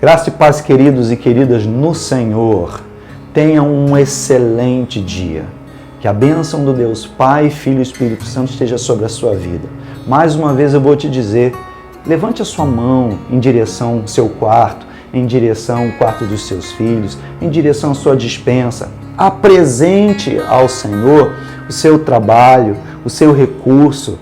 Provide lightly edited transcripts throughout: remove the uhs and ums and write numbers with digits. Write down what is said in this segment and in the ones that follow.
Graça e paz, queridos e queridas no Senhor. Tenham um excelente dia. Que a bênção do Deus Pai, Filho e Espírito Santo esteja sobre a sua vida. Mais uma vez eu vou te dizer, levante a sua mão em direção ao seu quarto, em direção ao quarto dos seus filhos, em direção à sua despensa. Apresente ao Senhor o seu trabalho, o seu recurso.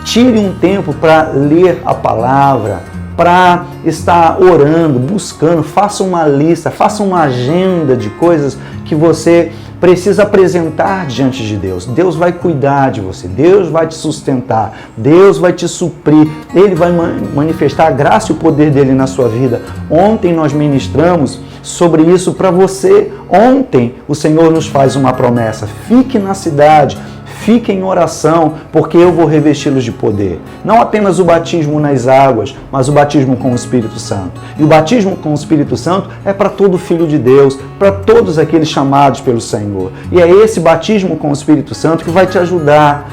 Tire um tempo para ler a palavra, para estar orando, buscando, faça uma lista, faça uma agenda de coisas que você precisa apresentar diante de Deus. Deus vai cuidar de você, Deus vai te sustentar, Deus vai te suprir, Ele vai manifestar a graça e o poder dEle na sua vida. Ontem nós ministramos sobre isso para você. Ontem o Senhor nos faz uma promessa: fique na cidade, fique em oração, porque eu vou revesti-los de poder. Não apenas o batismo nas águas, mas o batismo com o Espírito Santo. E o batismo com o Espírito Santo é para todo filho de Deus, para todos aqueles chamados pelo Senhor. E é esse batismo com o Espírito Santo que vai te ajudar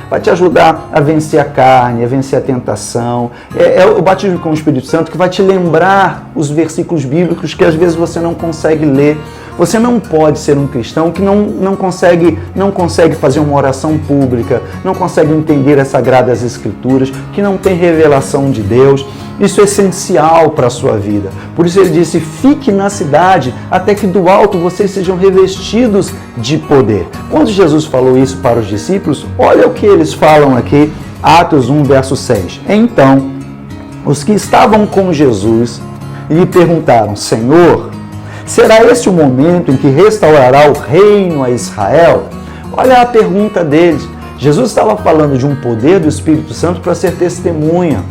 a vencer a carne, a vencer a tentação. É o batismo com o Espírito Santo que vai te lembrar os versículos bíblicos que às vezes você não consegue ler. Você não pode ser um cristão que não consegue fazer uma oração pública, não consegue entender as Sagradas Escrituras, que não tem revelação de Deus. Isso é essencial para a sua vida. Por isso ele disse: fique na cidade até que do alto vocês sejam revestidos de poder. Quando Jesus falou isso para os discípulos, olha o que eles falam aqui, Atos 1, verso 6. Então, os que estavam com Jesus lhe perguntaram: Senhor, será esse o momento em que restaurará o reino a Israel? Olha a pergunta deles. Jesus estava falando de um poder do Espírito Santo para ser testemunha,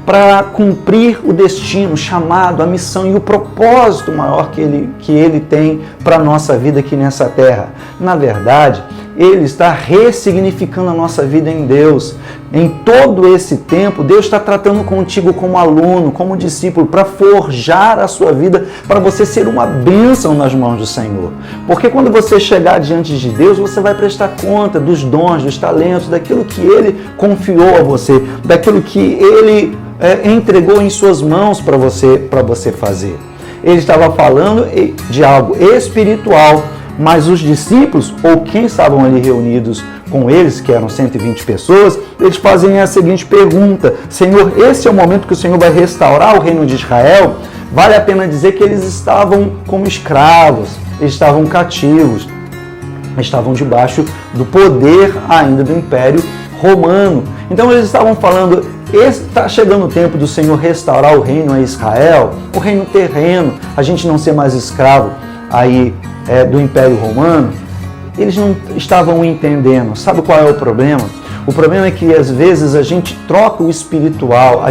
para cumprir o destino, o chamado, a missão e o propósito maior que ele tem para a nossa vida aqui nessa terra. Na verdade, Ele está ressignificando a nossa vida em Deus. Em todo esse tempo, Deus está tratando contigo como aluno, como discípulo, para forjar a sua vida, para você ser uma bênção nas mãos do Senhor. Porque quando você chegar diante de Deus, você vai prestar conta dos dons, dos talentos, daquilo que Ele confiou a você, daquilo que Ele entregou em suas mãos para você fazer. Ele estava falando de algo espiritual, mas os discípulos, ou quem estavam ali reunidos com eles, que eram 120 pessoas, eles fazem a seguinte pergunta: Senhor, esse é o momento que o Senhor vai restaurar o reino de Israel? Vale a pena dizer que eles estavam como escravos, eles estavam cativos, estavam debaixo do poder ainda do Império Romano. Então eles estavam falando: está chegando o tempo do Senhor restaurar o reino a Israel, o reino terreno, a gente não ser mais escravo aí do Império Romano. Eles não estavam entendendo. Sabe qual é o problema? O problema é que às vezes a gente troca o espiritual,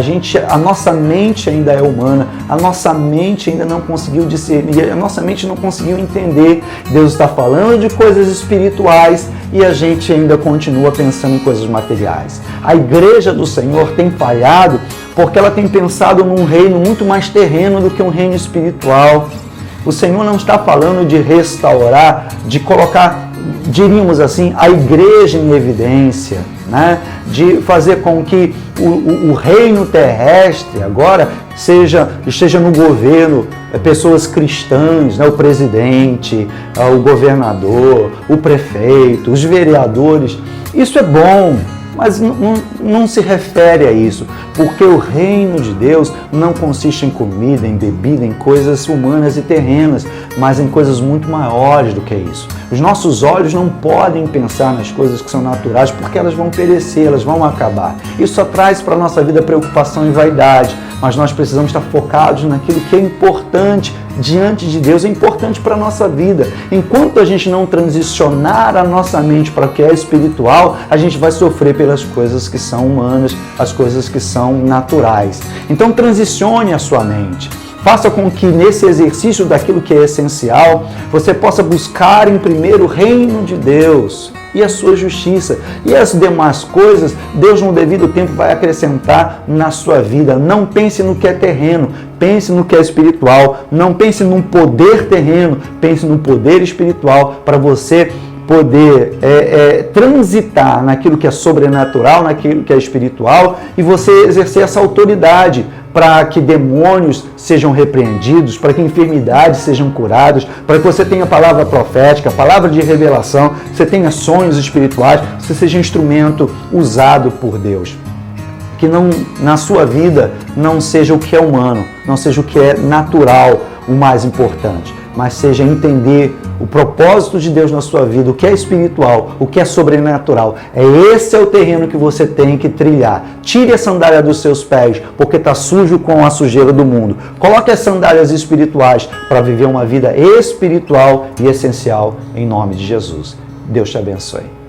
a nossa mente ainda é humana, a nossa mente ainda não conseguiu discernir, a nossa mente não conseguiu entender. Deus está falando de coisas espirituais e a gente ainda continua pensando em coisas materiais. A igreja do Senhor tem falhado porque ela tem pensado num reino muito mais terreno do que um reino espiritual. O Senhor não está falando de restaurar, de colocar, diríamos assim, a igreja em evidência, né? De fazer com que o reino terrestre agora esteja no governo pessoas cristãs, né? O presidente, o governador, o prefeito, os vereadores. Isso é bom, mas não se refere a isso, porque o reino de Deus não consiste em comida, em bebida, em coisas humanas e terrenas, mas em coisas muito maiores do que isso. Os nossos olhos não podem pensar nas coisas que são naturais, porque elas vão perecer, elas vão acabar. Isso só traz para a nossa vida preocupação e vaidade, mas nós precisamos estar focados naquilo que é importante diante de Deus, é importante para a nossa vida. Enquanto a gente não transicionar a nossa mente para o que é espiritual, a gente vai sofrer pelas coisas que são humanas, as coisas que são naturais. Então transicione a sua mente. Faça com que nesse exercício daquilo que é essencial, você possa buscar em primeiro o reino de Deus e a sua justiça. E as demais coisas, Deus no devido tempo vai acrescentar na sua vida. Não pense no que é terreno, pense no que é espiritual. Não pense num poder terreno, pense num poder espiritual para você poder transitar naquilo que é sobrenatural, naquilo que é espiritual, e você exercer essa autoridade para que demônios sejam repreendidos, para que enfermidades sejam curadas, para que você tenha palavra profética, palavra de revelação, você tenha sonhos espirituais, você seja instrumento usado por Deus. Que não, na sua vida não seja o que é humano, não seja o que é natural o mais importante, mas seja entender o propósito de Deus na sua vida, o que é espiritual, o que é sobrenatural. Esse é o terreno que você tem que trilhar. Tire a sandália dos seus pés, porque está sujo com a sujeira do mundo. Coloque as sandálias espirituais para viver uma vida espiritual e essencial em nome de Jesus. Deus te abençoe.